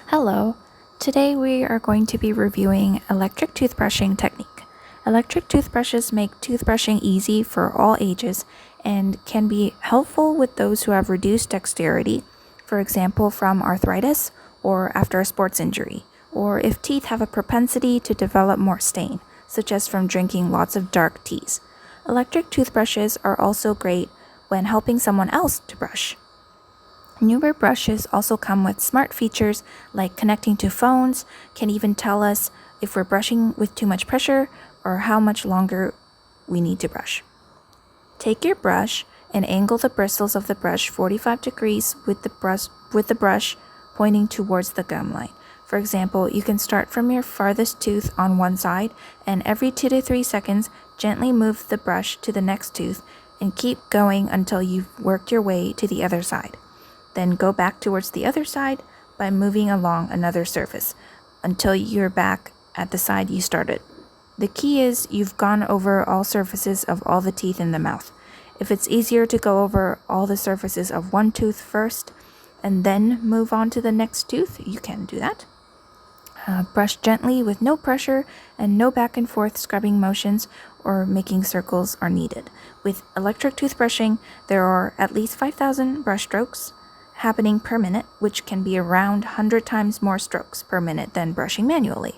Hello, today we are going to be reviewing electric toothbrushing technique. Electric toothbrushes make toothbrushing easy for all ages and can be helpful with those who have reduced dexterity, for example from arthritis or after a sports injury, or if teeth have a propensity to develop more stain, such as from drinking lots of dark teas. Electric toothbrushes are also great when helping someone else to brush. Newer brushes also come with smart features like connecting to phones, can even tell us if we're brushing with too much pressure or how much longer we need to brush. Take your brush and angle the bristles of the brush 45 degrees with the brush pointing towards the gum line. For example, you can start from your farthest tooth on one side and every 2 to 3 seconds gently move the brush to the next tooth and keep going until you've worked your way to the other side. Then go back towards the other side by moving along another surface until you're back at the side you started. The key is you've gone over all surfaces of all the teeth in the mouth. If it's easier to go over all the surfaces of one tooth first and then move on to the next tooth, you can do that. Brush gently with no pressure and no back and forth scrubbing motions or making circles are needed. With electric toothbrushing, there are at least 5,000 brush strokes happening per minute, which can be around 100 times more strokes per minute than brushing manually.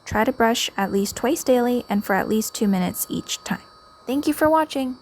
Try to brush at least twice daily and for at least 2 minutes each time. Thank you for watching!